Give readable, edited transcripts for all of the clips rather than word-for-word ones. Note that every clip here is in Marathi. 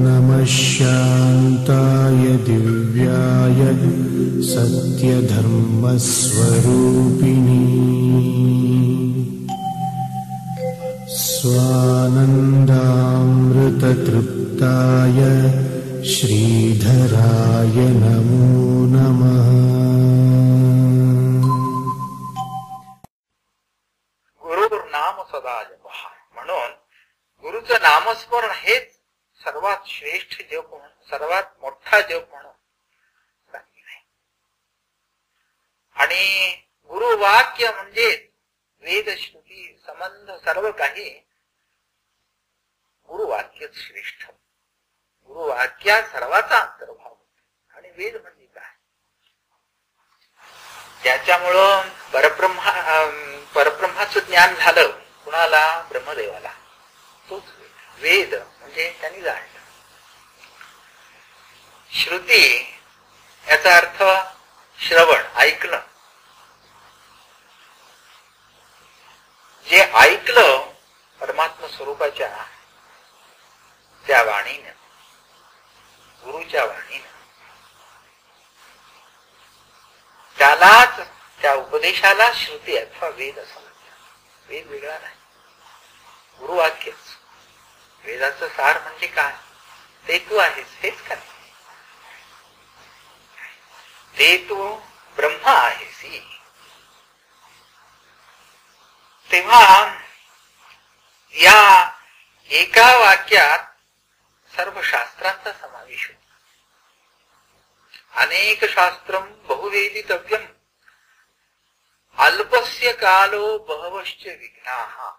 नमः शान्ताय दिव्याय सत्यधर्मस्वरूपिणी स्वानन्दामृततृप्ताय श्रीधराय नमो नमः। गुरुर्नाम सदा जपः म्हणून गुरुचं नामस्मरण हेच सर्वात श्रेष्ठ जप म्हणून, सर्वात मोठा जप म्हणून सांगितले आहे. आणि गुरुवाक्य म्हणजे वेद श्रुती संबंध सर्व काही गुरुवाक्यच श्रेष्ठ. गुरुवाक्यात सर्वाचा अंतर्भाव होतो. आणि वेद म्हणजे काय? ज्याच्यामुळं परब्रह्माचं ज्ञान झालं कुणाला? ब्रह्मदेवाला. तोच वेद म्हणजे त्यांनी जाणलं. श्रुती याचा अर्थ श्रवण, ऐकलं. जे ऐकलं परमात्मा स्वरूपाच्या त्या वाणीनं, गुरुच्या वाणीनं, त्यालाच, त्या उपदेशाला श्रुती अथवा वेद असं म्हणतात. वेद वेगळा नाही, गुरुवाक्यच. वेदाचं सार म्हणजे काय? ते तू आहेस, हेच काय? ते तू ब्रह्म आहेस. तेव्हा या एका वाक्यात सर्व शास्त्रांचा समावेश होतो. अनेक शास्त्रम बहुवेदितव्यम अल्पस्य कालो बहवश्च विघ्नाः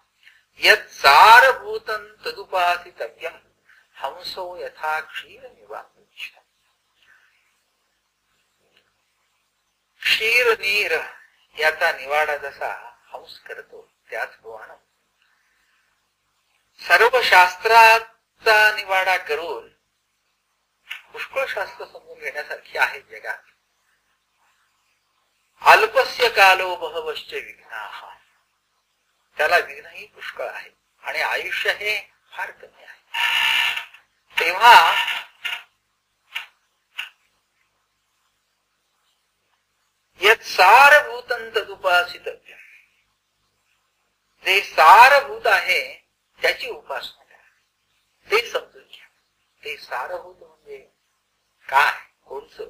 यत् सारभूतं तदुपासितव्यम हंसो यथा क्षीरनिवासः. क्षीर नीर याचा निवाडा जसा हंस करतो त्याचप्रमाणे सर्व शास्त्राचा निवाडा करून पुष्कळ शास्त्र समजून घेण्यासारखी आहे जगात. अल्पस्य कालो बहवश्च विघ्नाः, त्याला विघ्नही पुष्कळ आहे आणि आयुष्य हे फार कमी आहे. तेव्हा यत् सारभूतं तदुपासितव्यम्, जे सारभूत आहे त्याची उपासना करा. ते समजून घ्या. ते सारभूत म्हणजे काय? कोणचं?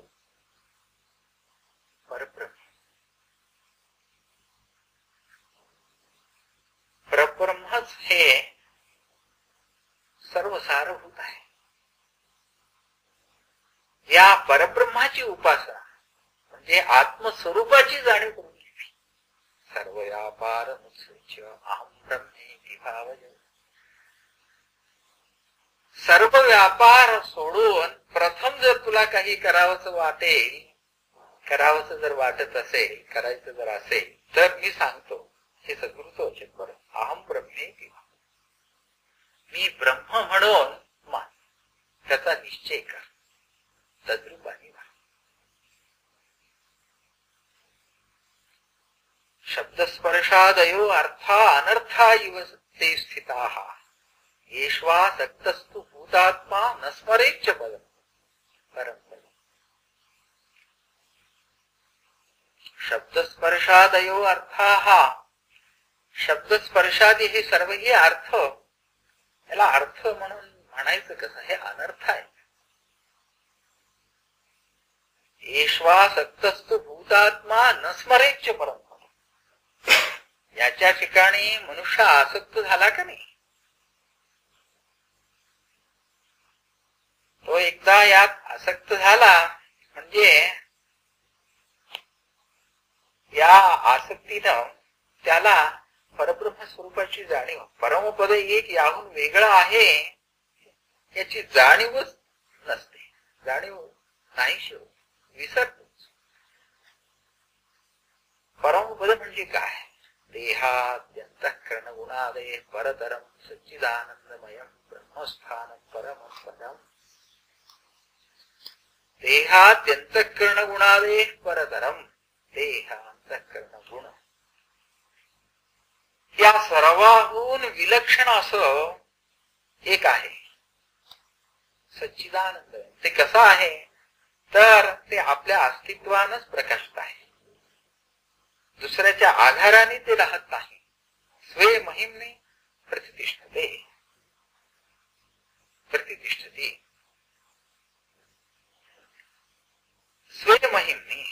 परब्रह्म. परब्रह्मच हे सर्व सारभूत आहे. या परब्रह्माची उपासना म्हणजे आत्मस्वरूपाची जाणीव करून घ्यावी. सर्व व्यापार मुत्सृज्य अहं ब्रह्मेति भावय. सर्व व्यापार सोडून प्रथम जर तुला काही करावंच वाटेल, करावंच जर वाटत असेल, करायचं जर असेल, तर मी सांगतो हे सद्गुरूचं वचन बरं, अहम ब्रह्मेति भावय. मी ब्रह्म म्हणून मान, त्याचा निश्चय कर. तद्रूपाने वा. शब्दस्पर्शादयो अर्था अनर्था इव ते स्थिताः येष्वासक्तस्तु भूतात्मा न स्मरेच्च पदम् परम्. शब्दस्पर्शादयो अर्थाः, शब्दस्पर्शादी हे सर्वही अर्थ, याला अर्थ म्हणून म्हणायचं कसं? हे अनर्थ आहे. येष्वासक्तस्तु भूतात्मा न स्मरेच्च परम्. याच्या ठिकाणी मनुष्य आसक्त झाला का नाही? तो एकदा यात आसक्त झाला म्हणजे या आसक्तीनं त्याला परब्रह्म स्वरूपाची जाणीव, परमपद एक याहून वेगळं आहे याची जाणीवच नसते. जाणीव नाही, शिव विसरतोच. परमपद म्हणजे काय? देहाद्यंतःकरण गुणादये परतरम सच्चिदानंदमयम ब्रह्मस्थानम परमपदम. देहाद्यंतःकरण गुणादये परतरम, देह अंतःकरण गुण, या सर्वाहून विलक्षण असं एक आहे सच्चिदानंद. ते कसं आहे तर ते आपल्या अस्तित्वानच प्रकाशित आहे. दुसऱ्याच्या आधाराने ते राहत नाही. स्वे महिमने प्रतिष्ठते प्रतिष्ठते. स्वे महिमने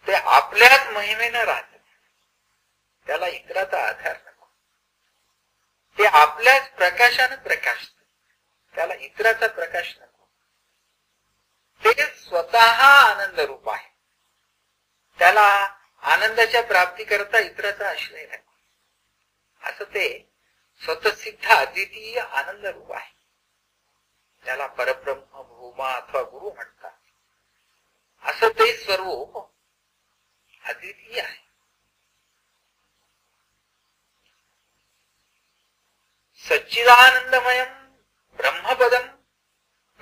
ते आपल्याच महिमेनं राहत. त्याला इतराचा आधार नको. ते आपल्याच प्रकाशानं प्रकाशत. त्याला इतराचा प्रकाश नको. ते स्वतः आनंद रूप आहे. त्याला आनंदाच्या प्राप्ती करता इतराचा आश्रय नको. असं ते स्वतःसिद्ध अद्वितीय आनंद रूप आहे. त्याला परब्रह्म भूमा अथवा गुरु म्हणतात. असं ते स्वरूप अद्वितीय आहे. सच्चिदानंदमयम ब्रह्मपदम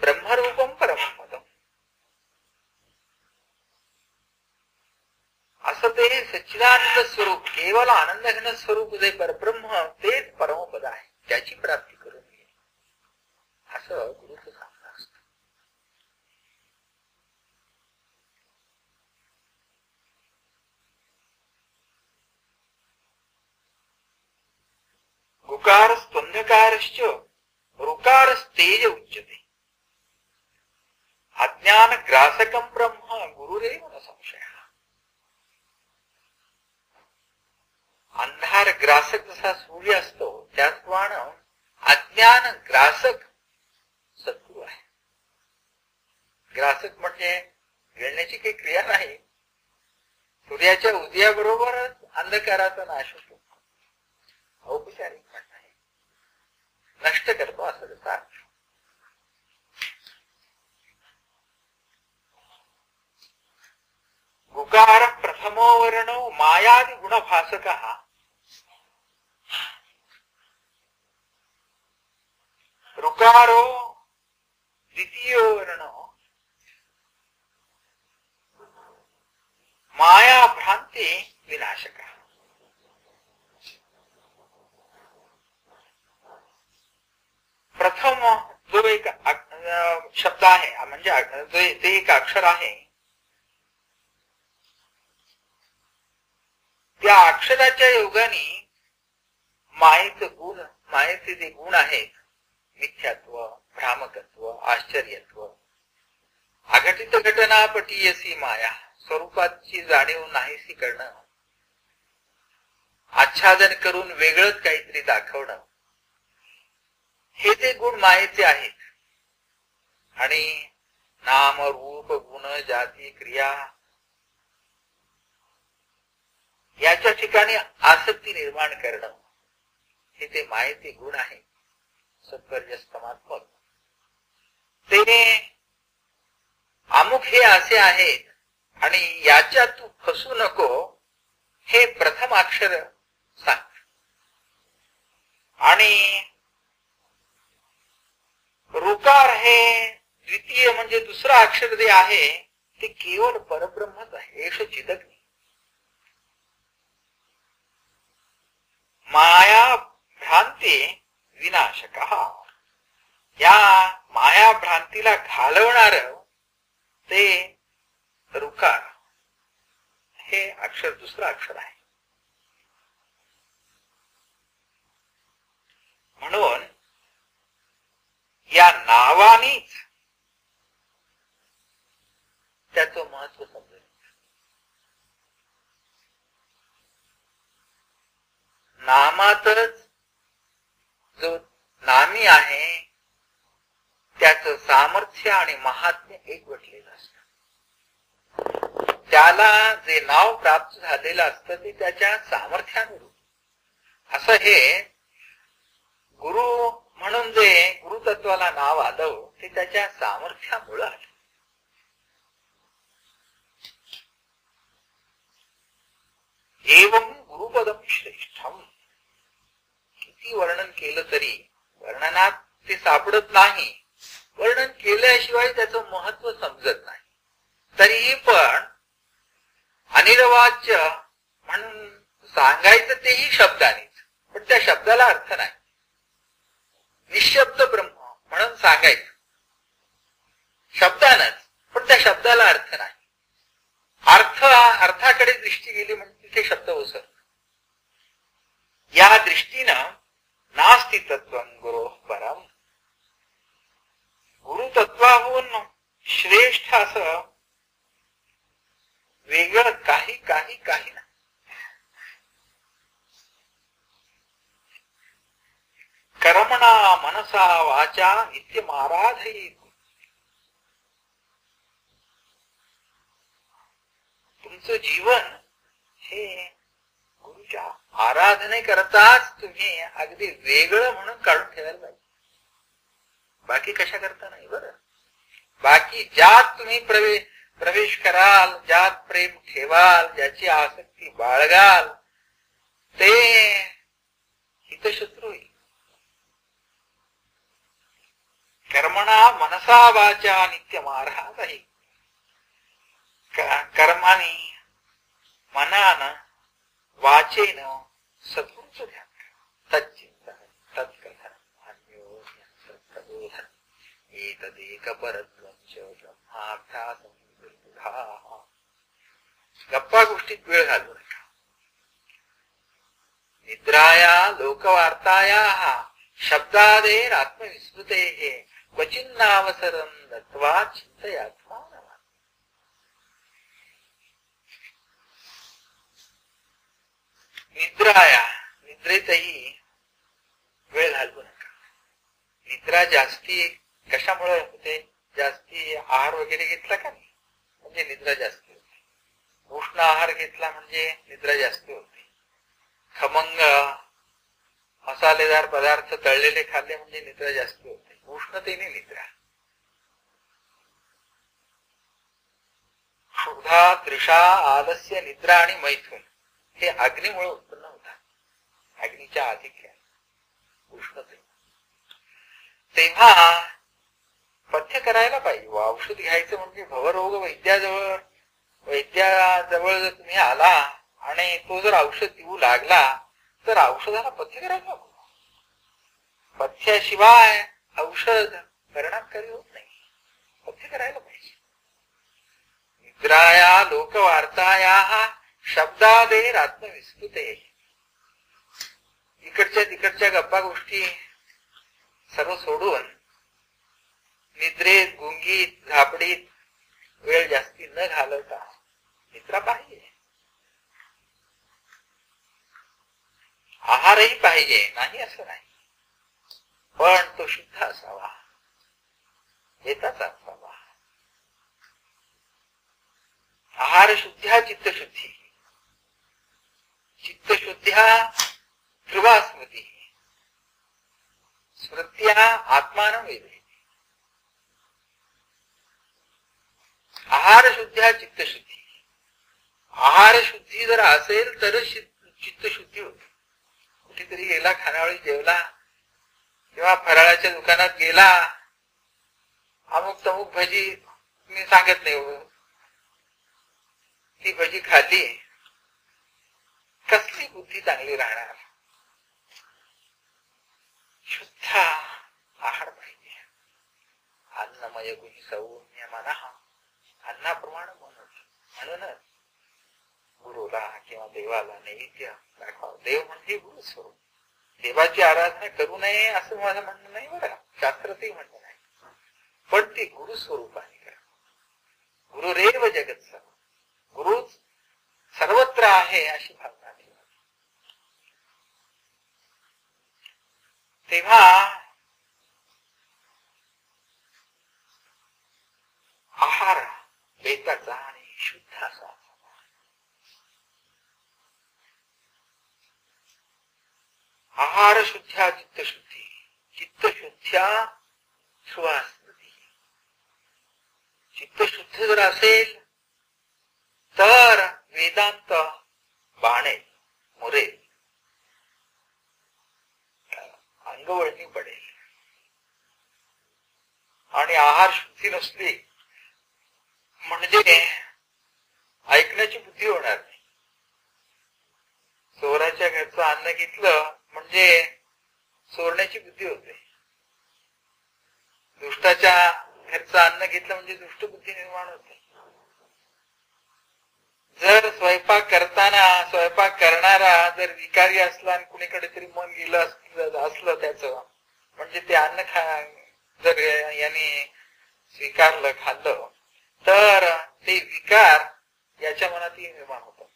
ब्रह्मरूपम परमपदम. असं ते सच्चिदानंद स्वरूप केवळ आनंद घन स्वरूप जे परब्रह्म तेच परमपद आहे. त्याची प्राप्ती करून घे असं गुरुचं सांगणं असतं. गुकारस्त्वन्धकारश्च ऋकारस्तेज उच्यते. अज्ञान ग्रासकम ब्रह्म गुरुरेव न संशय. अंधार ग्रासक जसा सूर्य असतो त्याचप्रमाणे अज्ञान ग्रासक सद्गुरु आहे. ग्रासक म्हणजे गिळण्याची काही क्रिया नाही. सूर्याच्या उदयाबरोबरच अंधकाराचा नाश होतो. औपचारिक म्हणणं आहे. नष्ट करतो असं त्याचा अर्थ. गुकार प्रथमो वर्णो मायादि गुणभासकः. ऋकारो द्वितीयो वर्णो माया भ्रांति विनाशकः. प्रथम जो एक शब्द आहे म्हणजे ते एक अक्षर आहे. त्या अक्षराच्या योगाने मायेचे जे गुण आहेत मिथ्यात्व, भ्रामकत्व, आश्चर्यत्व, अघटित घटना पटीयसी माया, स्वरूपाची जाणीव नाहीसी करणं, आच्छादन करून वेगळंच काहीतरी दाखवणं, हे जे गुण मायेचे आहेत. आणि नाम रूप गुण जाती क्रिया याच्या ठिकाणी आसक्ती निर्माण करणं हे ते मायेचे गुण आहे. सत्वर्जस्तमात्मक ते अमुक हे असे आहेत आणि याच्यात तू फसू नको हे प्रथम अक्षर सांग. आणि ऋकार हे द्वितीय म्हणजे दुसरा अक्षर जे आहे ते केवळ परब्रह्मच आहे. एष चिदग्नी. माया भ्रांती विनाशकः. या माया भ्रांतीला घालवणार ते ऋकार हे अक्षर दुसरं अक्षर आहे. म्हणून या नावानीच त्याचं महत्व समजेल. नामातच जो नामी आहे त्याचं सामर्थ्य आणि महात्म्य एकवटलेलं असतं. त्याला जे नाव प्राप्त झालेलं असतं ते त्याच्या सामर्थ्यानुरूप. असं हे गुरु म्हणून जे गुरुतत्वाला नाव आलं ते त्याच्या सामर्थ्यामुळं आलं. एवं गुरुपदम श्रेष्ठम. किती वर्णन केलं तरी वर्णनात ते सापडत नाही. वर्णन केल्याशिवाय त्याचं महत्व समजत नाही. तरीही पण अनिर्वाच्य म्हणून सांगायचं तेही शब्दाने. पण त्या शब्दाला अर्थ नाही. निशब्द ब्रह्म म्हणून सांगायचं शब्दानच, पण त्या शब्दाला अर्थ नाही. अर्थाकडे दृष्टी गेली म्हणजे तिथे शब्द ओसरतो. या दृष्टीनं नास्ति तत्वं गुरो परम, गुरुतत्वाहून श्रेष्ठ असं वेगळं काही काही काही नाही. कर्मणा मनसा वाचा नित्यमाराधयेत्. तुमचं जीवन हे गुरुच्या आराधने करताच तुम्ही अगदी वेगळं म्हणून काढून ठेवायला पाहिजे. बाकी कशा करता नाही बरं. बाकी ज्यात तुम्ही प्रवेश कराल, ज्यात प्रेम ठेवाल, ज्याची आसक्ती बाळगाल, ते हितशत्रू होईल. कर्मणा मनसा वाचा नित्यमाराधयेत्. कर्माने मनानं वाचेनं सद्गुरूचं ध्यान करा. तच्चिंतन तत्कथन अन्योन्यं सत्प्रबोधन एतदेक परत्वंच ब्रह्मार्थासंविदुर्बुधाः. गप्पा गोष्टीत वेळ घालवू नका. निद्राया लोकवार्तायाः शब्दादेर आत्मविस्मृतेः क्वचिन्नावसरं दत्त्वा चिन्तयात्मानः. निद्रेतही वेळ घालवू नका. निद्रा जास्ती कशामुळे होते? जास्ती आहार वगैरे घेतला का नाही म्हणजे निद्रा जास्ती होते. उष्ण आहार घेतला म्हणजे निद्रा जास्ती होते. खमंग मसालेदार पदार्थ तळलेले खाल्ले म्हणजे निद्रा जास्ती होते. उष्णतेने निद्रा. क्षुधा, तृषा, आलस्य, निद्रा आणि मैथुन हे अग्नीमुळे उत्पन्न होतात. अग्नीच्या आधिक्यात उष्णते. तेव्हा पथ्य करायला पाहिजे. औषध घ्यायचं म्हणजे भवरोग वैद्याजवळ जर तुम्ही आला आणि तो जर औषध देऊ लागला तर औषधाला पथ्य करायला नको. पथ्याशिवाय औषध परिणामकारी होत नाही. पथ्य करायला पाहिजे. निद्राया लोकवार्तायाः शब्दादेर आत्मविस्मृते. इकडच्या तिकडच्या गप्पा गोष्टी सर्व सोडून निद्रेत, गुंगीत, झापडीत वेळ जास्ती न घालवता निद्रा पाहिजे. आहारही पाहिजे नाही असं नाही, पण तो शुद्ध असावा, येताच असावा. आहार शुद्ध्या चित्तशुद्धी, चित्तशुद्ध्या ध्रुवा स्मृती, स्मृत्या आत्मानं वेदे. आहार शुद्ध्या चित्तशुद्धी. आहार शुद्धी जर असेल तरच चित्तशुद्धी होते. कुठेतरी गेला, खानावळी जेवला किंवा फराळाच्या दुकानात गेला, अमुक तमुक भजी मी सांगत नाही, ती भजी खाल्ली, कसली बुद्धी चांगली राहणार? शुद्ध आहार पाहिजे. अन्नमय गुणी सौम्य मनः, अन्नाप्रमाणे म्हणूनच गुरुला किंवा देवाला नैवेद्य दाखवावं. देव म्हणजे गुरु स्वरूप. देवाची आराधना करू नये असं माझं म्हणणं नाही बरं, शास्त्रातही म्हणणं नाही, पण ती गुरु स्वरूपाने करा. गुरुरेव जगत सर्व, गुरु सर्वत्र आहे अशी भावना ठेवा. तेव्हा आहार वेताचा आणि शुद्ध असा. आहार शुद्ध्या चित्तशुद्धी, चित्तशुद्ध्या ध्रुवा स्मृती. चित्तशुद्ध जर असेल तर वेदांत बाणेल, मुरेल, अंगवळणी पडेल. आणि आहार शुद्धी नसली म्हणजे ऐकण्याची बुद्धी होणार नाही. चोराच्या घरचं अन्न घेतलं म्हणजे चोरण्याची बुद्धी होते. दुष्टाच्या घरचं अन्न घेतलं म्हणजे दुष्ट बुद्धी निर्माण होते. जर स्वयंपाक करताना स्वयंपाक करणारा जर विकारी असला आणि कुणीकडे तरी मन गेलं असलं त्याचं, म्हणजे ते अन्न जर याने स्वीकारलं खाल्लं तर ते विकार याच्या मनात निर्माण होतात.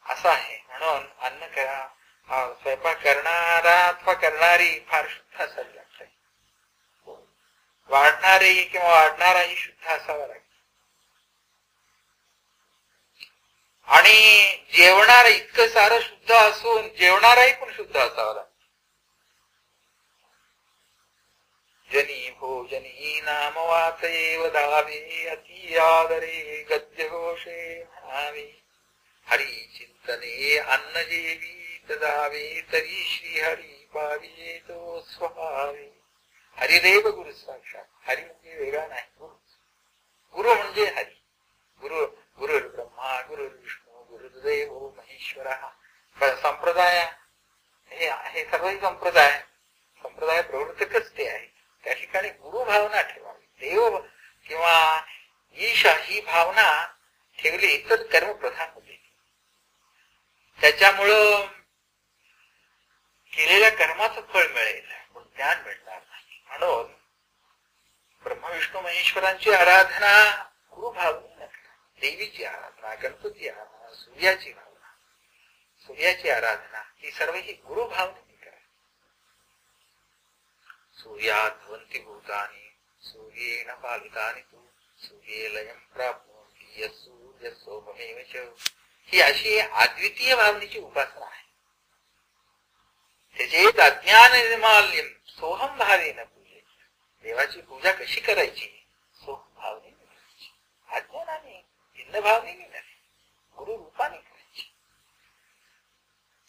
असं आहे. म्हणून अन्न स्वयंपाक करणारा अथवा करणारी फार शुद्ध असावी लागते. वाढणारे किंवा वाढणाराही शुद्ध असावा लागतो. आणि जेवणारा इतकं सारं शुद्ध असून जेवणाराही पण शुद्ध असावा लागतो. जनी भोजनी नाम वाचे वदावे अति आदरे गद्य घोषे म्हणावे. हरी चिंतने अन्न जेवी तदावे तरी श्री हरी पाविये तो स्वभावे. हरिदेव गुरु साक्षात. हरी म्हणजे वेगळा नाही, गुरु म्हणजे हरी. गुरुर् ब्रह्मा गुरुर्विष्णू गुरुर्देव महेश्वर. संप्रदाय हे सर्वही संप्रदाय प्रवर्तकच ते आहे. त्या ठिकाणी गुरु भावना ठेवावी. देव किंवा ईशा ही भावना ठेवली तर कर्म प्रधान होते. त्याच्यामुळं केलेल्या कर्माचं फळ मिळेल पण ज्ञान मिळणार नाही. म्हणून ब्रह्मा विष्णू महेश्वरांची आराधना गुरु भावना, देवीची आराधना, गणपती आराधना, सूर्याची आराधना ही सर्व ही गुरु भावनेने करावी. सूर्यात भवन्ति भूतानि सूर्येण पालितानि तु सूर्ये लयं प्राप्नोति यस्सूर्यसोममेव च. ही अशी अद्वितीय भावनेची उपासना आहे. त्याचे अज्ञान निर्माल्यम सोहम भावेन पूजे. देवाची पूजा कशी करायची? सोहम भावनेने करायची, अज्ञानाने भिन्न भावनेने नव्हे, गुरु रूपाने करायची.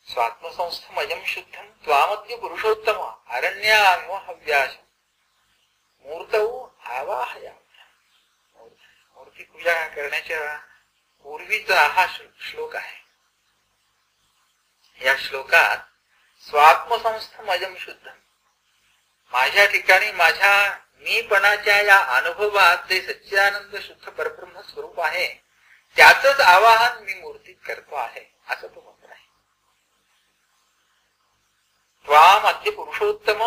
स्वात्मसंस्थमयं शुद्धं त्वामद्य पुरुषोत्तम अरण्यामिव हव्याशं मूर्तौ आवाहयामि. मूर्ती पूजा करण्याच्या पूर्वीचा हा श्लोक आहे. या श्लोकात स्वात्मसंस्थमयं शुद्धं, माझ्या ठिकाणी माझ्या मीपणाच्या या अनुभवात जे सच्चिदानंद शुद्ध परब्रह्म स्वरूप आहे त्याचंच आवाहन मी मूर्तीत करतो आहे असं तो मंत्र आहे. त्वाम अद्य पुरुषोत्तम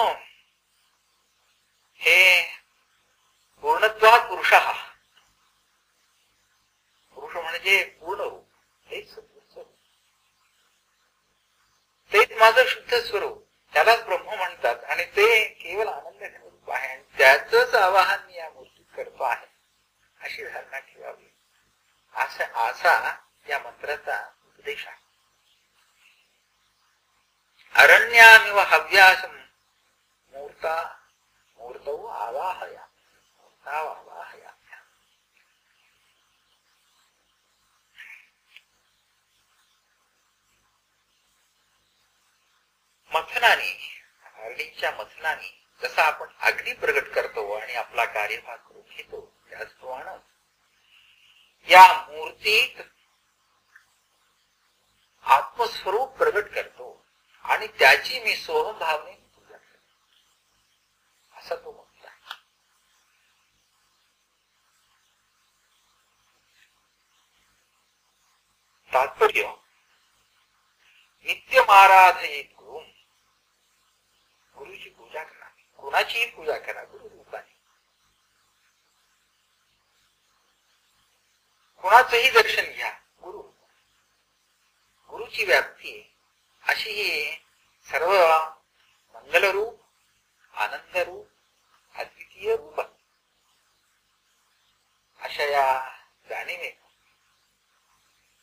हे पूर्णत्वात पुरुष. पुरुष म्हणजे पूर्ण रूप, तेच माझं शुद्ध स्वरूप, त्यालाच ब्रह्म म्हणतात. आणि ते केवळ आनंद स्वरूप आहे आणि त्याचंच आवाहन मी या मूर्तीत करतो आहे अशी धारणा ठेवावी. असा या मंत्राचा उपदेश आहे. अरण्यामिव हव्यासं मूर्तौ आवाहयामि. मथनाने, अग्नीच्या मथनाने जसा आपण अग्नी प्रगट करतो आणि आपला कार्यभाग करून घेतो त्याचप्रमाणे या मूर्तीत आत्मस्वरूप प्रगट करतो आणि त्याची मी सोहम भावनेने पूजा करतो असा तो मंत्र आहे. तात्पर्य नित्यम आराधयेत गुरु. गुरुची पूजा करा, कोणाचीही पूजा करा गुरु रूपाने. कोणाचंही दर्शन घ्या गुरु. गुरुची व्याप्ती अशी ही सर्व मंगलरूप, आनंदरूप, अद्वितीय रूप आहे. अशा या जाणीवेने,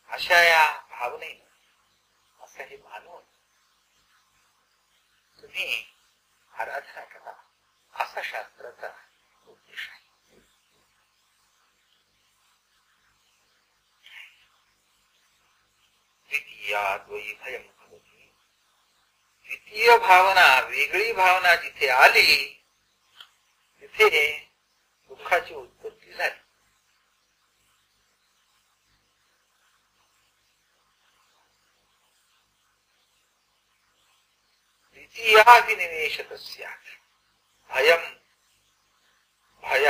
अशा या भावनेने, असं हे मानून तुम्ही आराधना करा असा शास्त्राचा उद्देश आहे. द्वितीयाद्वयी भयं भवति. द्वितीय भावना, वेगळी भावना जिथे आली तिथे दुःखाची उत्पत्ती झाली. द्वितीयाभिनिवेशत स्यात्. भय,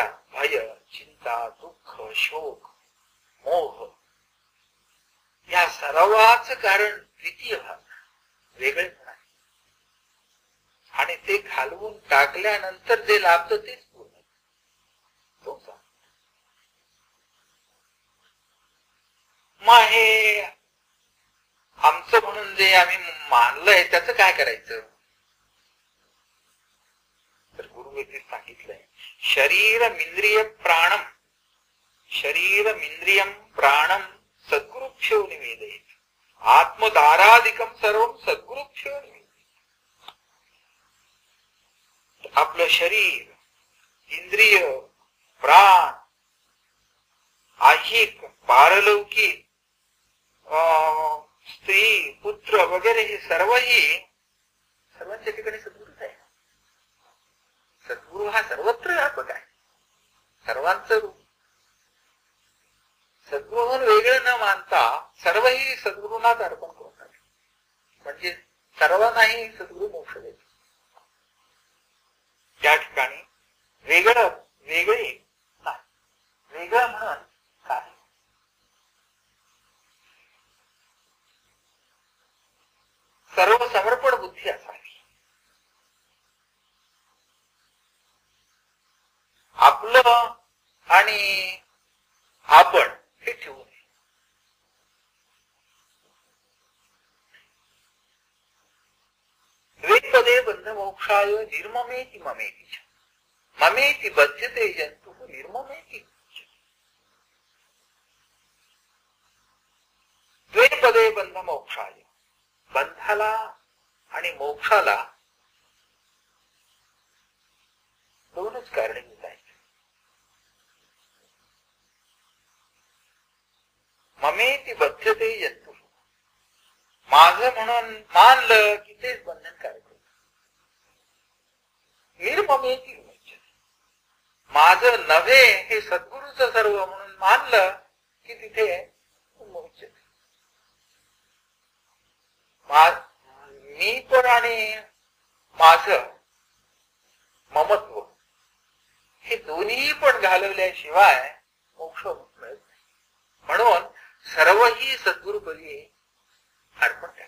चिंता, दुःख, शोक, मोह या सर्वांचं कारण द्वितीय भावना, वेगळेपणा. आणि ते घालवून टाकल्यानंतर जे लाभतं तेच पूर्ण. मग हे आमचं म्हणून जे आम्ही मानलंय त्याचं काय करायचं? तर गुरुवेदीत सांगितलंय, शरीरमिंद्रियम प्राणम सद्गुरुभ्यो निवेदयेत. आत्मदारादिकम सर्व सद्गुरुभ्यो निवेदयेत. आपलं शरीर, इंद्रिय, प्राण, ऐहिक, पारलौकिक, स्त्री, पुत्र वगैरे हे सर्वांच्या ठिकाणी सद्गुरूच आहे. सद्गुरू हा सर्वत्र व्यापक आहे, सर्वांचं रूप. सद्गुरूहून वेगळं न मानता सर्वही सद्गुरूंनाच अर्पण करतात. म्हणजे सर्वांनाही सद्गुरू मोक्ष देतो. त्या ठिकाणी वेगळे नाही, वेगळं म्हणून काय? सर्व समर्पण बुद्धी असावी. आपलं आणि आपण हे ठेवू नये. द्वैपदे बंधमोक्षाय निर्ममेति ममेति च. ममेति बध्यते जंतुः निर्ममेति. द्वैपदे बंधमोक्षाय, बंधाला आणि मोक्षाला दोनच कारणीभूत आहेत. ममेति बध्यते जंतुः, माझं म्हणून मानलं की तेच बंधनकारक होतं. निर्ममेति विमुच्यते, माझं नव्हे हे सद्गुरूचं सर्व म्हणून मानलं की तिथे विमुच्यते. मी पण आणि माझं ममत्व हे दोन्ही पण घालवल्याशिवाय मोक्ष मिळत नाही. म्हणून सर्वही सद्गुरूपदी अर्पण करा.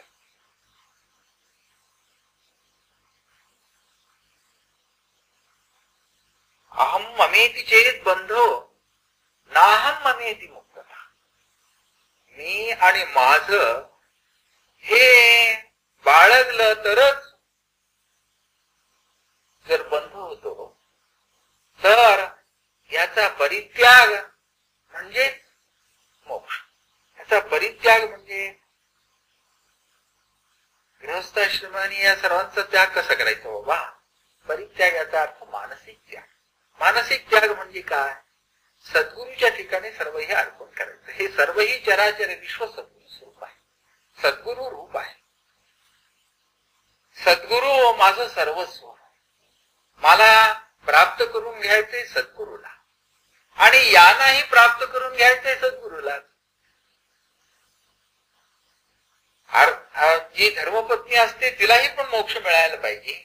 अहम ममेति चेत बंधो नाहम ममेति मुक्तता. मी आणि माझं हे बाळगलं तरच जर बंध होतो. तर याचा परित्याग म्हणजे मोक्ष. याचा परित्याग म्हणजे गृहस्थाश्रमाने या सर्वांचा त्याग कसा करायचा बाबा? परित्याग याचा अर्थ मानसिक त्याग. मानसिक त्याग म्हणजे काय? सद्गुरूच्या ठिकाणी सर्वही अर्पण करायचं. हे सर्वही चराचर विश्व सद्गुरू स्वरूप आहे, सद्गुरू रूप आहे. सद्गुरू माझं सर्वस्व. मला प्राप्त करून घ्यायचंय सद्गुरूला आणि यांनाही प्राप्त करून घ्यायचंय सद्गुरूला. जी धर्मपत्नी असते तिलाही पण मोक्ष मिळायला पाहिजे,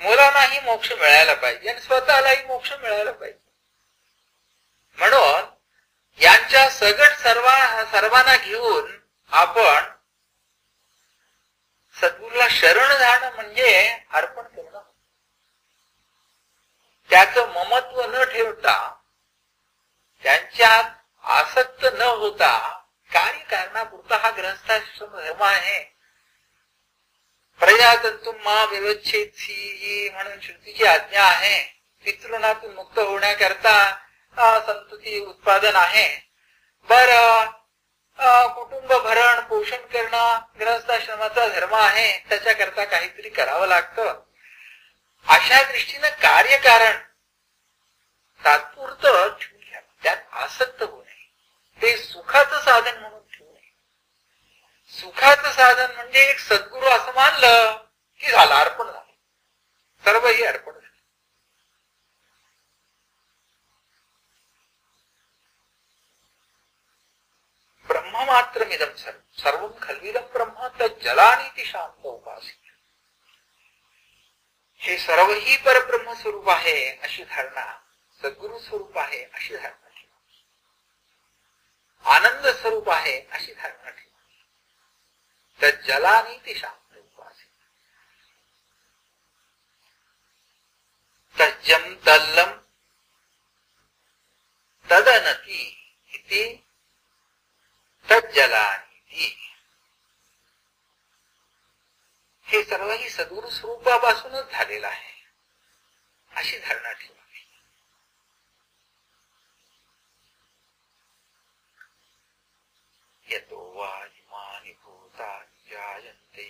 मुलांनाही मोक्ष मिळायला पाहिजे आणि स्वतःलाही मोक्ष मिळायला पाहिजे. म्हणून यांच्या सगट सर्वांना घेऊन आपण सद्गुरूला शरण जाणं म्हणजे अर्पण करणं. त्याचं ममत्व न ठेवता, त्यांच्यात आसक्त न होता, कार्यकारणापुरता हा गृहस्थाश्रम धर्म आहे. प्रजातंतुम मा विवच्छेत्सी म्हणून श्रुतीची आज्ञा आहे. पितृणातून मुक्त होण्याकरता संतती उत्पादन आहे. कुटुंब भरण पोषण करणं गृहस्थाश्रमाचा धर्म आहे. त्याच्याकरता काहीतरी करावं लागतं. अशा दृष्टीनं कार्यकारण तात्पुरतं ठेवून घ्या, त्यात आसक्त होऊ नये. ते सुखाचं साधन म्हणून ठेवू नये. सुखाचं साधन म्हणजे एक सद्गुरू असं मानलं की झालं, अर्पण झालं, सर्वही अर्पण झालं. ब्रह्म मात्रमिदं सर्वं खल्विदं ब्रह्म तज्जलानीति शांत उपासित. हे सर्वही परब्रह्म स्वरूप आहे अशी धारणा, सद्गुरु स्वरूप आहे अशी धारणा ठेवा, आनंद स्वरूप आहे अशी धारणा ठेवा. तर जलानी ते शांत उपासे तज्जम तल्लम तदनती इति तज्जलानी. हे सर्वही सद्गुरु स्वरूपापासूनच झालेलं आहे अशी धारणा ठेवावी. यतो वा इमानि भूतानि जायन्ते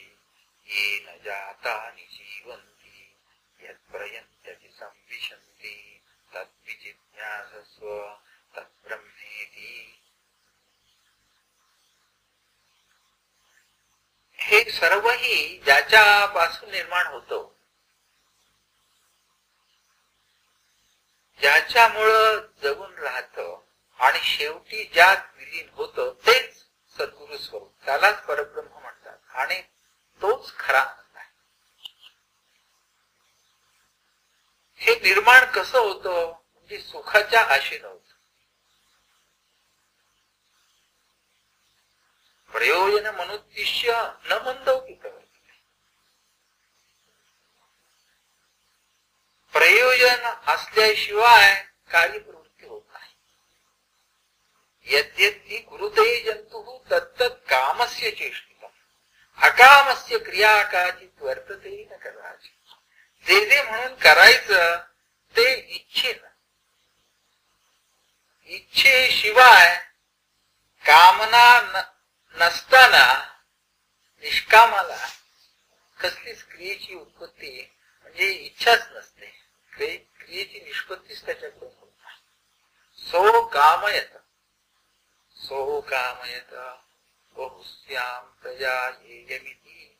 येन जातानि जीवन्ति यत्प्रयन्त्यपि संविशन्ति तद्विजिज्ञासस्व तद्ब्रह्मेति. हे सर्वही ज्याच्यापासून निर्माण होतो, ज्याच्यामुळं जगून राहतं आणि शेवटी ज्यात विलीन होतं तेच सद्गुरु स्वरूप, त्यालाच परब्रह्म म्हणतात आणि तोच खरा आनंद आहे. हे निर्माण कसं होतं म्हणजे सुखाच्या आशेनं होतं. प्रयोजन मनुद्दिश्य न मंदवती प्रवर्तते. प्रयोजन असल्याशिवाय कार्यप्रवृत्ती होत नाही. यद्यपि कुरुते जंतु तत्तत् कामस्य चेष्टितम् अकामस्य क्रिया काचित् वर्तते न कदाचित्. जे जे म्हणून करायचं ते इच्छेनं, इच्छेशिवाय कामना नसताना निष्कामाला कसलीच क्रियेची उत्पत्ती म्हणजे इच्छाच नसते. क्रियेची निष्पत्तीच त्याच्याकडून होत नाही. सो कामयत बहुस्याम प्रजा येयमिति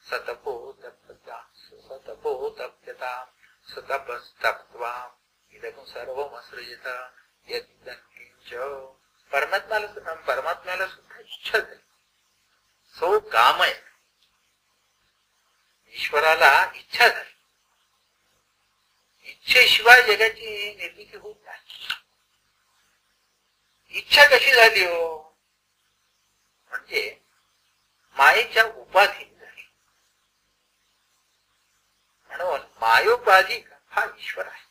सतपोतप्यता सतपस्तप्त्वा इदं सर्वमसृजत यदिदं किंच. परमात्म्याला सुद्धा इच्छा झाली. सो कामय, ईश्वराला इच्छा झाली. इच्छेशिवाय जगाची निर्मिती होत नाही. इच्छा कशी झाली हो म्हणजे मायेच्या उपाधीने झाली. म्हणून मायोपाधी हा ईश्वर आहे.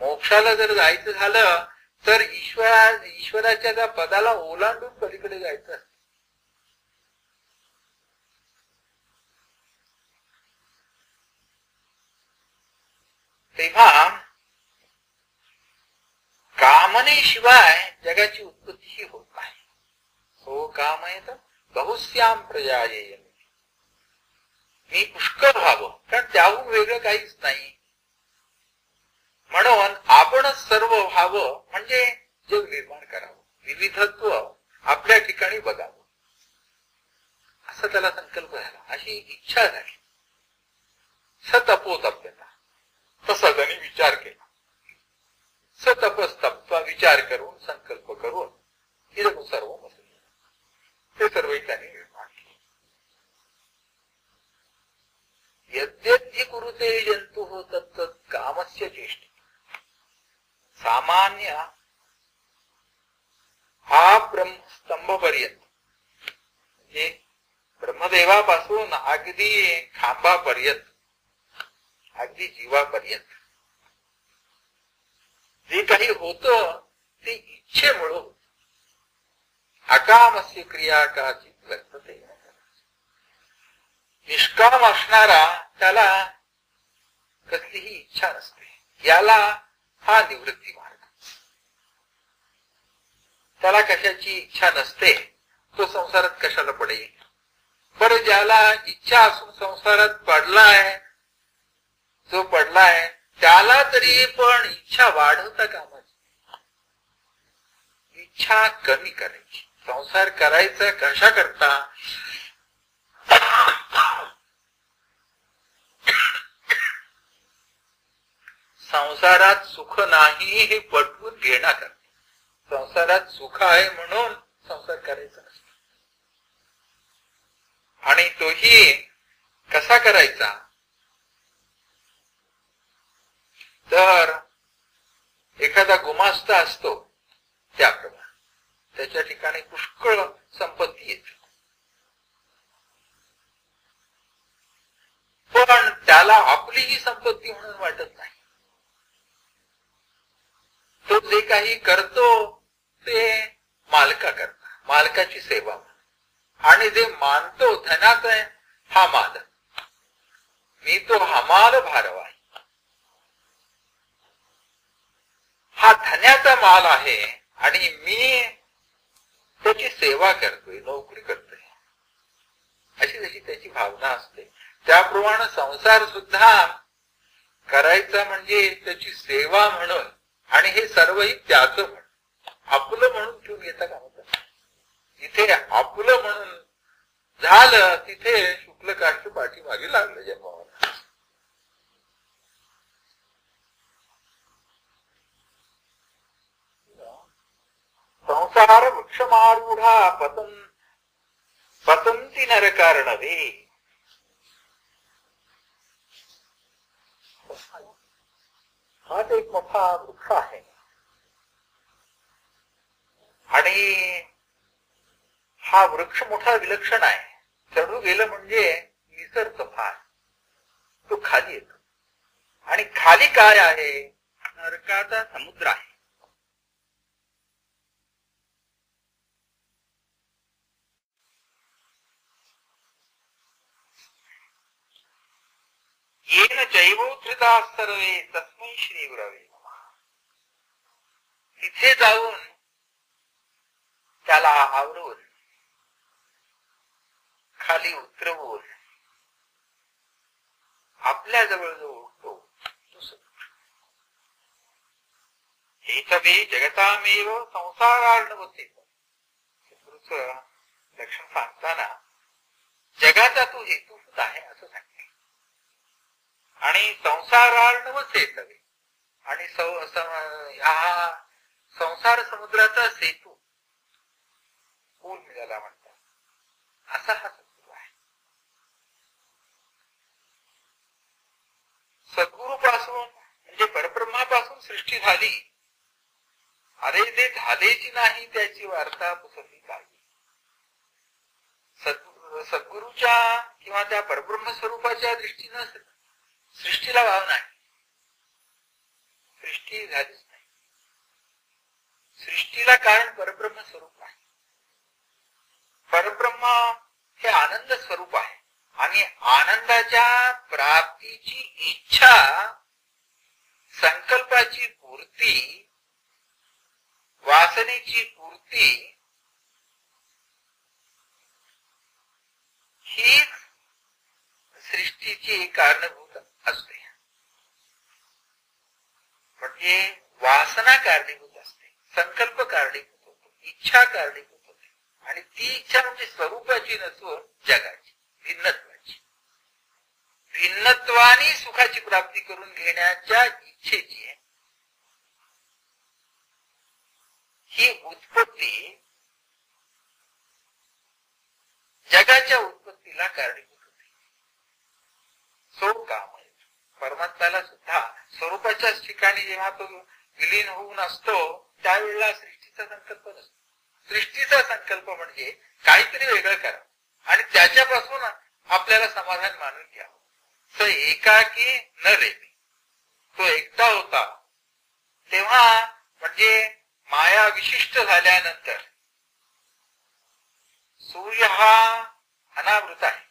मोक्षाला जर जायचं झालं तर ईश्वराच्या त्या पदाला ओलांडून पलीकडे जायचं असतं. तेव्हा कामनेशिवाय जगाची उत्पत्ती होत नाही. सो कामयत बहुस्याम प्रजा येयमिति. मी पुष्कळ व्हावं, कारण त्याहून वेगळं काहीच नाही. म्हणून आपणच सर्व व्हावं म्हणजे जग निर्माण करावं, विविधत्व आपल्या ठिकाणी बघावं असा त्याला संकल्प झाला, अशी इच्छा झाली. सतपोतप्यता, तसा त्यांनी विचार केला. सतपस्तप्त्वा, विचार करून संकल्प करून इदं सर्व मसृजत, ते सर्व त्यांनी निर्माण केले. यद्यद्धि कुरुते जंतु तत्तत् कामस्य चेष्टितम्. सामान्य हा ब्रह्मस्तंभपर्यंत म्हणजे ब्रह्मदेवापासून अगदी खांबापर्यंत, अगदी जीवापर्यंत जे काही होतं ते इच्छेमुळे होत. अकामस्य क्रिया काचित् वर्तते. निष्काम असणारा त्याला कसलीही इच्छा नसते. याला हा निवृत्ती मार्ग. त्याला कशाची इच्छा नसते तो संसारात कशाला पडेल. बरं, ज्याला इच्छा असून संसारात पडलाय, जो पडलाय त्याला तरी पण इच्छा वाढवता कामाची, इच्छा कमी करायची. संसार करायचा कशा करता, संसारात सुख नाही हे पटवून घेणं करते. संसारात सुख आहे म्हणून संसार करायचा नसतो. आणि तोही कसा करायचा तर एखादा गुमास्ता असतो त्याप्रमाणे त्याच्या ठिकाणी पुष्कळ संपत्ती येते, पण त्याला आपली ही संपत्ती म्हणून वाटत नाही. तो जे काही करतो ते मालकाकरता, मालकाची सेवा, आणि जे मानतो धनात आहे हा मालक, मी तो हमाल भारवा, हा धन्याचा माल आहे आणि मी त्याची सेवा करतोय, नोकरी करतोय, अशी जशी त्याची भावना असते. त्याप्रमाणे संसार सुद्धा करायचा म्हणजे त्याची सेवा म्हणून, आणि हे सर्वही त्याचं म्हणून, आपलं म्हणून ठेवून घेता का होतं. जिथे आपलं म्हणून झालं तिथे शुक्ल काष्ट पाठीमागे लागलं जन्मावर. संसार वृक्षमारूढा पतंती नरकारणवे. हा एक मोठा वृक्ष आहे आणि हा वृक्ष मोठा विलक्षण आहे. चढू गेलं म्हणजे निसरतं फार, तो खाली येतो. आणि खाली काय आहे? नरकाचा समुद्र आहे. येन जैवोत्थिता सर्वे तस्मै श्री गुरवे नमः. तिथे जाऊन त्याला आवरून खाली उतरवून आपल्या जवळ जो उठतो तो हे सगळे जगतामेव संसारार्णवते. लक्षण सांगताना जगाचा तू हेतूभूत आहे असं सांगते. आणि संसारार्णवच सेतवे, आणि हा संसार समुद्राचा सेतू पूल मिळाला म्हणतात, असा हा सद्गुरू आहे. सद्गुरूपासून म्हणजे परब्रह्मापासून सृष्टी झाली, अरे ते झालेची नाही त्याची वार्ता पुसली काही. सद्गुरूच्या किंवा त्या परब्रह्म स्वरूपाच्या दृष्टीनं सृष्टीला वाव नाही, सृष्टी झालीच नाही. सृष्टीला कारण परब्रह्म स्वरूप आहे. परब्रह्म हे आनंद स्वरूप आहे आणि आनंदाच्या प्राप्तीची इच्छा, संकल्पाची पूर्ती, वासनेची पूर्ती हीच सृष्टीची कारणभूत असते. म्हणजे वासना कारणीभूत असते, संकल्प कारणीभूत होतो, इच्छा कारणीभूत होते. आणि ती इच्छा म्हणजे स्वरूपाची नसून जगाची, भिन्नत्वाची. भिन्नत्वाने सुखाची प्राप्ती करून घेण्याच्या इच्छेची ही उत्पत्ती जगाच्या उत्पत्तीला कारणीभूत होते. सो काम परमात्म्याला सुद्धा स्वरूपाच्याच ठिकाणी जेव्हा तो विलीन होऊन असतो त्यावेळेला सृष्टीचा संकल्प नसतो. सृष्टीचा संकल्प म्हणजे काहीतरी वेगळं करा आणि त्याच्यापासून आपल्याला समाधान मानून घ्यावं. तो एकाकी न रेमी, तो एकटा होता तेव्हा, म्हणजे माया विशिष्ट झाल्यानंतर सूर्य हा अनावृत आहे,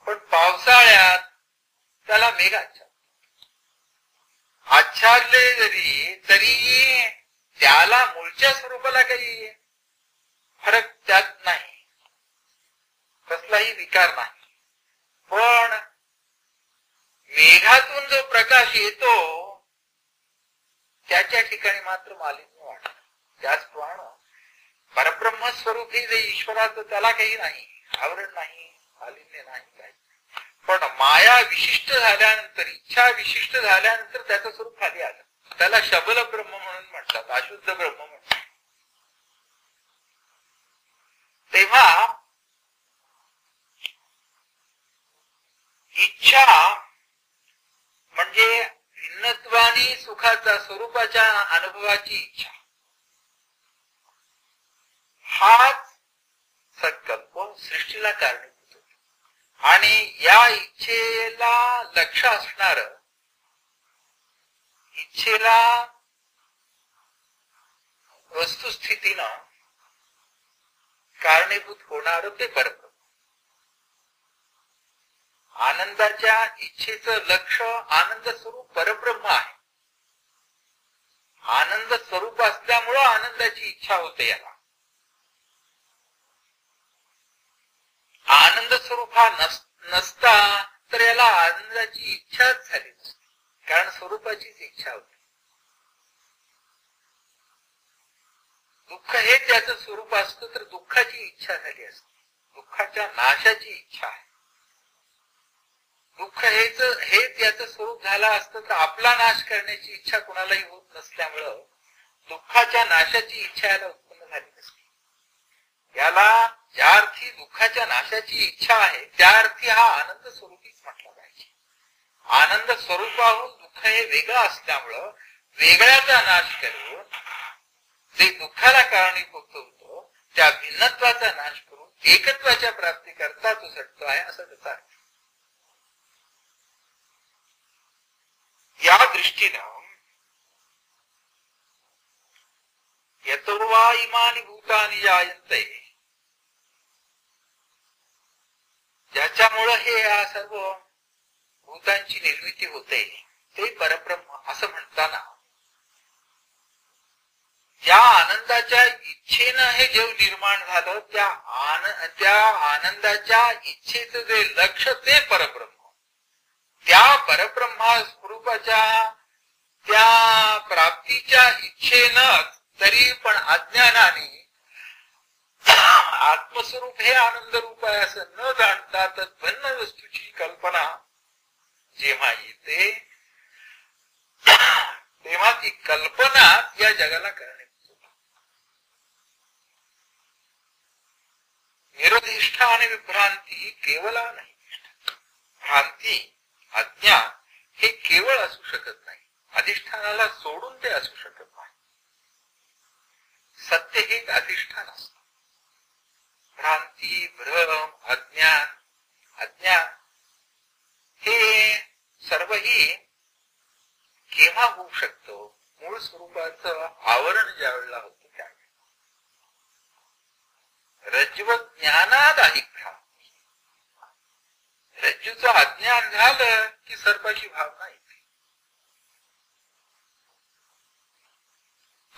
पण पावसाळ्यात त्याला मेघ आच्छादले तरी त्याला मूळच्या स्वरूपाला काही फरक त्यात नाही, कसलाही विकार नाही. पण मेघातून जो प्रकाश येतो त्याच्या ठिकाणी मात्र मालिन्य वाटत. त्याचप्रमाणे परब्रह्म स्वरूप हे जे ईश्वराचं त्याला काही नाही, आवरण नाही, मालिन्य नाही, काही. पण माया विशिष्ट झाल्यानंतर, इच्छा विशिष्ट झाल्यानंतर त्याचं स्वरूप खाली आलं. त्याला शबल ब्रह्म म्हणून म्हणतात, अशुद्ध ब्रह्म म्हणतात. तेव्हा इच्छा म्हणजे भिन्नत्वाने आणि सुखाचा स्वरूपाच्या अनुभवाची इच्छा, हाच संकल्प सृष्टीला कारणीभूत होतो. आणि या इच्छेला लक्ष असणार, इच्छेला वस्तुस्थितीनं कारणीभूत होणार ते परब्रह्म. आनंदाच्या इच्छेचं लक्ष आनंद स्वरूप परब्रह्म आहे. आनंद स्वरूप असल्यामुळं आनंदाची इच्छा होते. याला आनंद स्वरूप हा नसता तर याला आनंदाची इच्छाच झाली नसती, कारण स्वरूपाचीच इच्छा होती. दुःख हे त्याचं स्वरूप असतं तर दुःखाची इच्छा झाली असते, दुःखाच्या नाशाची इच्छा आहे. दुःख हेच याचं स्वरूप झालं असतं तर आपला नाश करण्याची इच्छा कुणालाही होत नसल्यामुळं दुःखाच्या नाशाची इच्छा याला उत्पन्न झाली नसते. याला ज्या अर्थी दुःखाच्या नाशाची इच्छा आहे त्या अर्थी हा आनंद स्वरूपीच म्हटला पाहिजे. आनंद स्वरूपाहून दुःख हे वेगळं असल्यामुळं वेगळ्याचा नाश करून जे दुःखाला कारणीभूत होतो त्या भिन्नत्वाचा नाश करून एकत्वाच्या प्राप्तीकरता तो झटतो आहे, असं त्याचा अर्थ. या दृष्टीनं यतोवा इमानी भूतानि जायन्ते, ज्याच्यामुळं हे या सर्व भूतांची निर्मिती होते ते परब्रह्म असं म्हणताना ज्या आनंदाच्या इच्छेनं हे जग निर्माण झालं त्या आनंदाच्या इच्छेचं जे लक्ष ते परब्रह्म, त्या परब्रह्मा स्वरूपाच्या त्या प्राप्तीच्या इच्छेनच तरी पण अज्ञानाने आत्मस्वरूप हे आनंद रूप आहे असं न जाणता तद्भिन्न वस्तूची कल्पना जेव्हा येते तेव्हा ती कल्पना या जगाला कारणीभूत होते. निरधिष्ठा आणि विभ्रांती केवला नाही. भ्रांती अज्ञान हे केवळ असू शकत नाही, अधिष्ठानाला सोडून ते असू शकत नाही. सत्य हे एक अधिष्ठान असतं. भ्रांती, भ्रम, अज्ञान हे सर्वही केव्हा होऊ शकतो? मूळ स्वरूपाचं आवरण ज्या वेळेला होतं त्यावेळेला. रज्जुवत ज्ञानात अधिक भ्रांती. रज्जूचं अज्ञान झालं की सर्पाची भावना येते.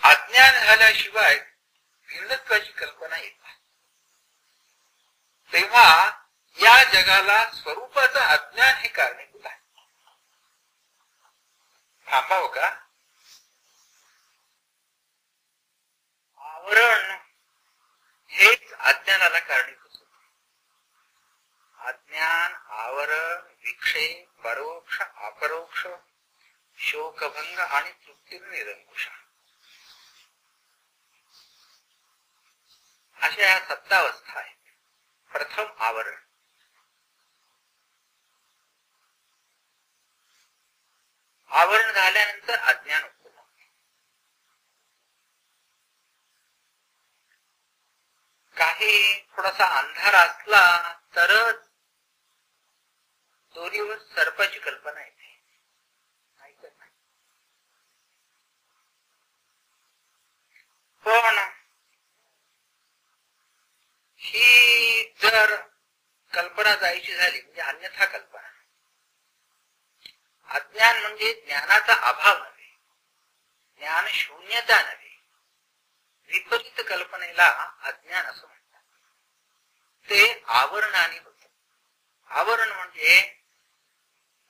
अज्ञान झाल्याशिवाय भिन्नत्वाची कल्पना येत नाही. तेव्हा या जगाला स्वरूपाचं अज्ञान हे कारणीभूत आहे. थांबावं का? आवरण हेच अज्ञानाला कारणीभूत होतं. अज्ञान, आवरण, विक्षेप, परोक्ष, अपरोक्ष, शोकभंग आणि तृप्तिर्निरंकुशा अशा या सत्तावस्था आहेत. प्रथम आवरण. आवरण झाल्यानंतर अज्ञान उत्पन्न होते. काही थोडासा अंधार असला तरच दोरीवर सर्पाची कल्पना येते, नाहीतर नाही. पण ही जर कल्पना जायची झाली म्हणजे अन्यथा कल्पना. अज्ञान म्हणजे ज्ञानाचा अभाव नव्हे, ज्ञान शून्यता नव्हे. विपरीत कल्पनेला अज्ञान असं म्हणतात. ते आवरणाने होत. आवरण म्हणजे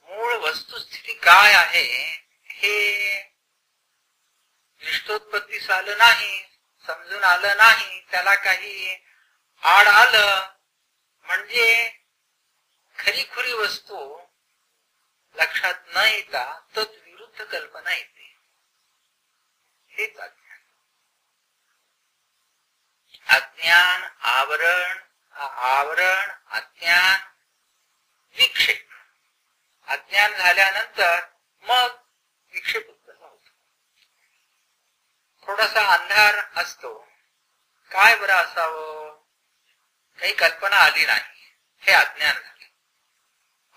मूळ वस्तुस्थिती काय आहे हे दृष्टोत्पत्तीस आलं नाही, समजून आलं नाही, त्याला काही आड आलं म्हणजे खरी खुरी वस्तू लक्षात न येता तद्विरुद्ध कल्पना येते. हेच अज्ञान. अज्ञान, आवरण, अज्ञान, विक्षेप. अज्ञान झाल्यानंतर मग विक्षेप उत्पन्न असतो. काय बरं असावं, काही कल्पना आली नाही. हे अज्ञान झाले.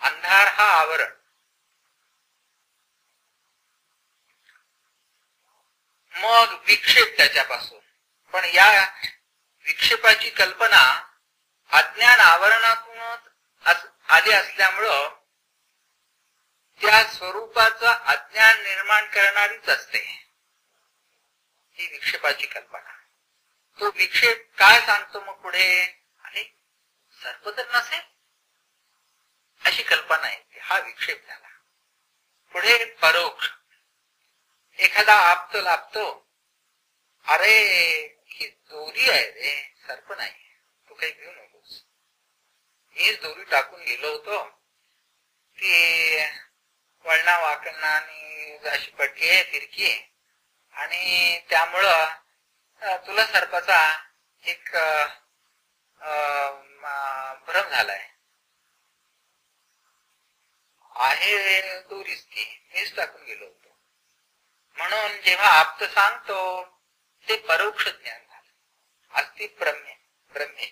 अंधार हा आवरण. मग विक्षेप त्याच्यापासून. पण या विक्षेपाची कल्पना अज्ञान आवरणातूनच आली असल्यामुळं त्या स्वरूपाचं अज्ञान निर्माण करणारीच असते ही विक्षेपाची कल्पना. तो विक्षेप काय सांगतो मग पुढे, आणि सर्व तर नसेल अशी कल्पना येते. हा विक्षेप झाला. पुढे परोक्ष. एखादा आपतो लाभतो, अरे ही दोरी आहे रे, सर्प नाही, तू काही घेऊ नकोस. मीच दोरी टाकून गेलो होतो, ती वळणा वाकणा आणि अशी पट्टी आहे तिरकी, आणि त्यामुळं तुला सर्पाचा एक भ्रम झालाय. आहे दोरीच ती, मीच टाकून गेलो होतो. म्हणून जेव्हा आप्त सांगतो ते परोक्ष ज्ञान झालं. अस्ति ब्रह्मे,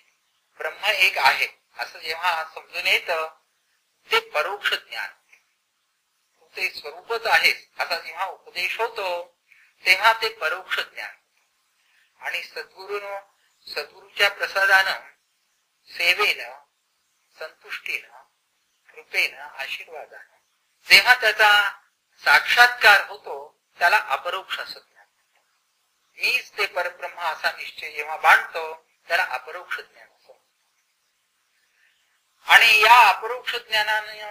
ब्रह्म एक आहे असं जेव्हा समजून येतं ते परोक्ष ज्ञान. ते स्वरूपच आहे असा जेव्हा उपदेश होतो तेव्हा ते परोक्ष ज्ञान. आणि सद्गुरूच्या प्रसादानं, सेवेनं, संतुष्टीनं, कृपेनं, आशीर्वादानं जेव्हा त्याचा साक्षात्कार होतो त्याला अपरोक्ष असं ज्ञान. मीच ते परब्रह्म असा निश्चय जेव्हा बांधतो त्याला अपरोक्ष ज्ञान असं. आणि या अपरोक्ष ज्ञानाने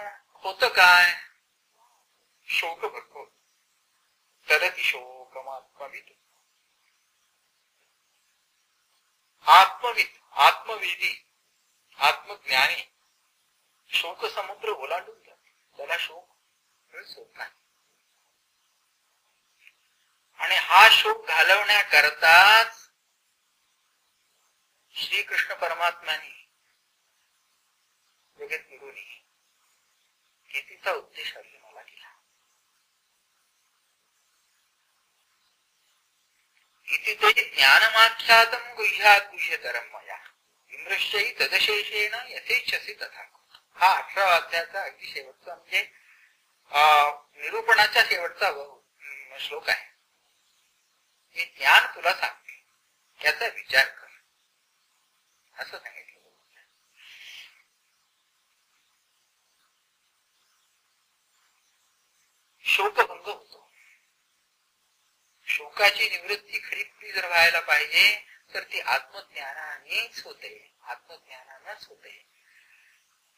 होतं काय, शोक भरतो. तरती शोकमात्मविद. आत्मवेदी, आत्मज्ञानी शोक समुद्र ओलांडून जातो. त्याला शोक होत नाही. आणि हा शोक घालवण्याकरताच श्रीकृष्ण परमात्म्याने जगद्गुरूंनी गीतेचा उपदेश अर्जुनाला केला. इति ते ज्ञानमाख्यातम गुह्यात गुह्यतरम मया विमृश्यैः तदशेषेण यथेच्छसि तथा. हा 18 अध्यायाचा अगदी शेवटचा म्हणजे निरूपणाच्या शेवटचा श्लोक आहे. हे ज्ञान तुला सांगते, याचा विचार कर असं सांगितलं. शोकभंग होतो. शोकाची निवृत्ती खरी जर व्हायला पाहिजे तर ती आत्मज्ञानानेच होते, आत्मज्ञानानंच होते.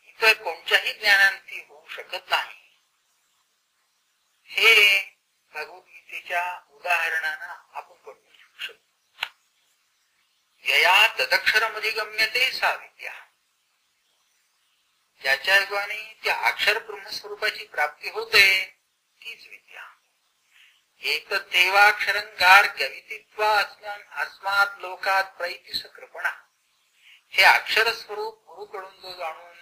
इतर कोणत्याही ज्ञानाने ती होऊ शकत नाही. हे भगवद्गीतेच्या उदाहरणानं आपण पडू शकतो. यया तदक्षरमधिगम्यते सा विद्या. ज्याच्या योगाने त्या अक्षर ब्रह्मस्वरूपाची प्राप्ती होते तीच विद्या. एक देवाक्षरं गार्ग्यविदित्वा अस्मात् लोकात प्रैतिस कृपणा. हे अक्षर स्वरूप गुरुकडून जो जाणून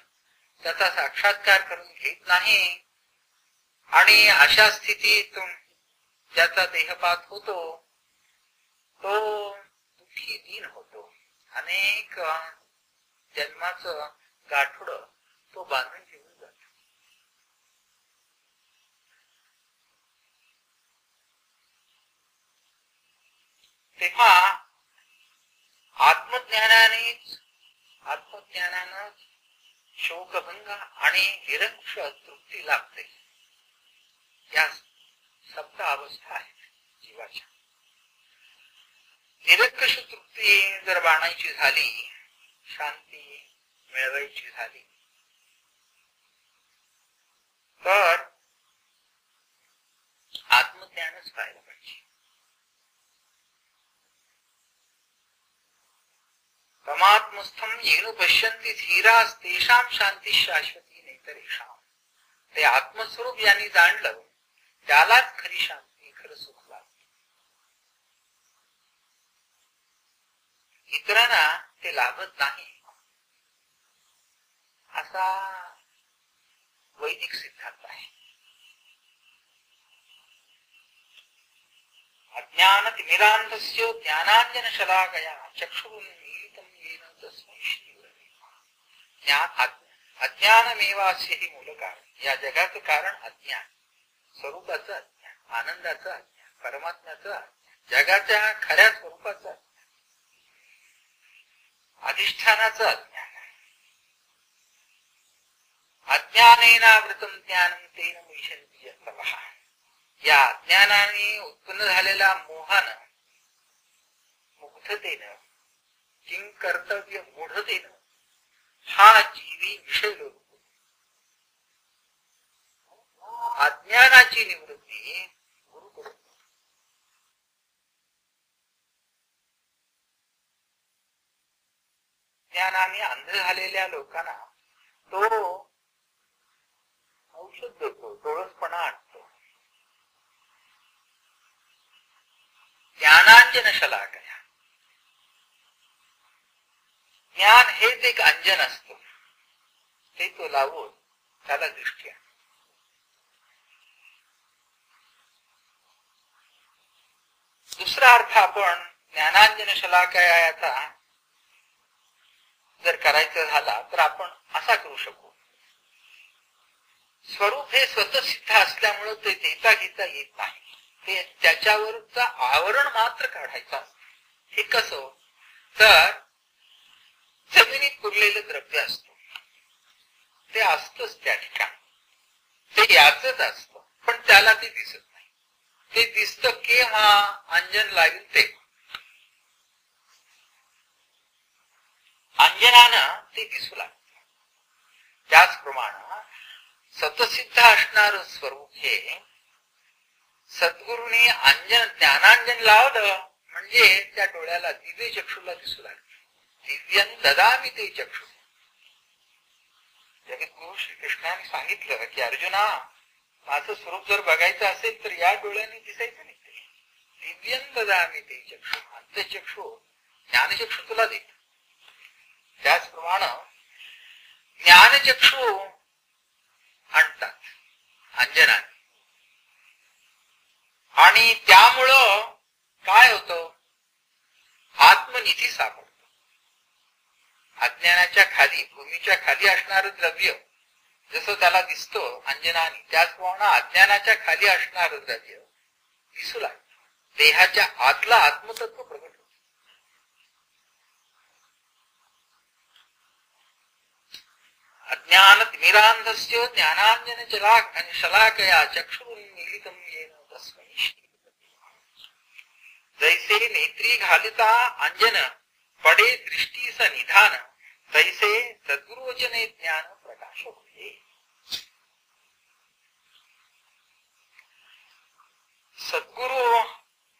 त्याचा साक्षात्कार करून घेत नाही आणि अशा स्थितीतून ज्याचा देहपात होतो तो दुःखी दीन होतो. अनेक जन्माचं गाठोड तो बांधून घेऊन जातो. तेव्हा आत्मज्ञानानं शोकभंग आणि निरंकुश तृप्ती लाभते. या सप्त अवस्था आहेत जीवाच्या. निरंकुश तृप्ती जर बाणायची झाली, शांती मिळवायची झाली तर आत्मज्ञानच पाहायला पाहिजे. तमात्मस्थम येन पश्यन्ति धीरास तेषां शांती शाश्वती नैतरेषां. ते आत्मस्वरूप यांनी जाणलं त्यालाच खरी शांती, खरं सुख लाभते. इतरांना ते लाभत नाही असा वैदिक सिद्धांत आहे. अज्ञान अज्ञानतिमिरान्धस्य ज्ञानाञ्जनशलाकया चक्षुरुन्मीलितं येन तस्मै श्रीगुरवे। अज्ञानमेवास्य हि मूलकारण। या जगाचं कारण अज्ञान, स्वरूपाचं अज्ञान, आनंदाचं अज्ञान, परमात्म्याचं अज्ञान, जगाच्या खऱ्या स्वरूपाचं अज्ञान, अधिष्ठानाचं अज्ञान। अज्ञानेनावृतं ज्ञानं तेन मुह्यन्ति यत्तवः। या अज्ञानाने उत्पन्न झालेला मोहानं, मुग्धतेनं, किंकर्तव्य मूढतेनं हा जीवी विषय लोक। अज्ञानाची निवृत्ती गुरु करतो। ज्ञानाने अंध झालेल्या लोकांना तो औषध देतो, डोळसपणा आणतो। ज्ञानांजनशलाकया। ज्ञान हेच एक अंजन असतं, ते तो लावून त्याला दृष्टी आणतो। दुसरा अर्थ आपण ज्ञानांजनशलाकया याचा जर करायचा झाला तर आपण असा करू शकू। स्वरूप हे स्वतःसिद्ध असल्यामुळे ते देता घेता येत नाही, ते त्याच्यावरचा आवरण मात्र काढायचं असतं। हे कसं तर जमिनीत पुरलेलं द्रव्य असतं, ते असतंच त्या ठिकाणी, ते याचंच असतं, पण त्याला ते दिसत नाही। ते दिसतं केव्हा अंजन लागेल ते, अंजनानं ते दिसू लागतं। त्याचप्रमाणे स्वतःसिद्ध असणारं स्वरूप हे सद्गुरूने अंजन ज्ञानांजन लावलं म्हणजे त्या डोळ्याला दिव्य चक्षुला दिसू लागलं। दिव्यं ददामि ते चक्षु। जगद्गुरु श्रीकृष्णाने सांगितलं की अर्जुना, माझं स्वरूप जर बघायचं असेल तर या डोळ्याने दिसायचं नाही, ते दिव्यं ददामि ते चक्षु, अंतःचक्षु ज्ञानचक्षु तुला देत। त्याचप्रमाणे ज्ञानचक्षु आणतात अंजनाने, आणि त्यामुळं काय होतं, आत्मनिधी सापडतो। अज्ञानाच्या खाली, भूमीच्या खाली असणारं द्रव्य जसं त्याला दिसतं अंजनाने, त्याचप्रमाणे अज्ञानाच्या खाली असणारं द्रव्य दिसू लागतं। देहाच्या आतला आत्मतत्व प्रगट होतं। अज्ञानतिमिरान्धस्य ज्ञानाञ्जनशलाकया चक्षुरुन्मीलितं येन तस्मै श्रीगुरवे। जैसे नेत्री घालिता अंजन पडे दृष्टीस निधान, तैसे सद्गुरुवचने ज्ञान प्रकाश होते। सद्गुरु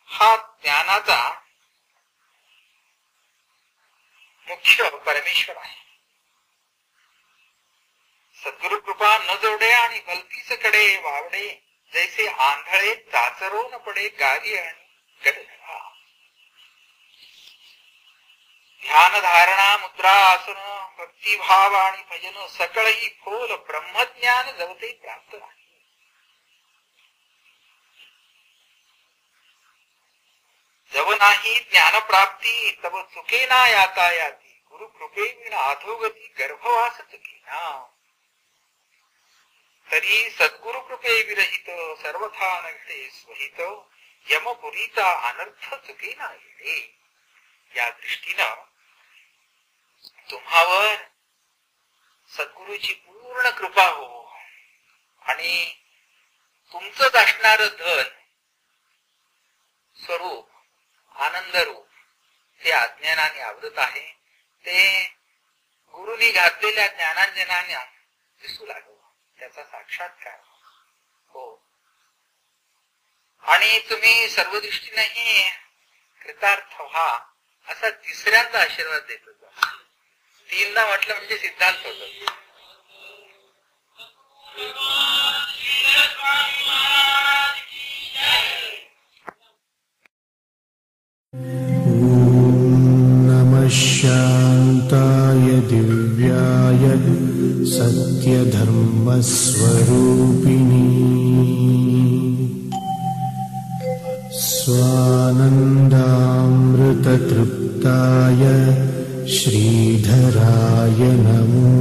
हा ज्ञानाचा मुख्य परमेश्वर आहे। सद्गुरु कृपा न जोडे आणि भलतीच कडे वावडे, जैसे आंधळे चाचरो न पडे गावी आणि गडधडा। ध्यान धारणा मुद्रा आसन भक्तिभाव आणि भजन सकळही खोल ब्रह्मज्ञान जवते प्राप्त नाही। जव नाही ज्ञान प्राप्ती तव चुकेना यातायाती, गुरु कृपे विण अधोगती गर्भवास चुकेना। तरी सद्गुरु कृपे विरहित सर्वथा नघटे स्वहित, यमपुरीचा अनर्थ चुकेना येणे। या दृष्टीनं तुम्हावर सद्गुरूची पूर्ण कृपा हो, आणि तुमचंच असणारं धन स्वरूप आनंद रूप ते अज्ञानाने आवृत आहे, ते गुरुनी घातलेल्या ज्ञानांजनाने दिसू लागलं, त्याचा साक्षात्कार हो। आणि तुम्ही सर्व दृष्टीनेही कृतार्थ व्हा असा तिसऱ्यांदा आशीर्वाद देत होता। तीनदा म्हटलं म्हणजे सिद्धांत होतो। नमः शान्ताय दिव्याय सत्यधर्मस्वरूपिणी स्वानन्दामृततृप्ताय श्रीधराय नमो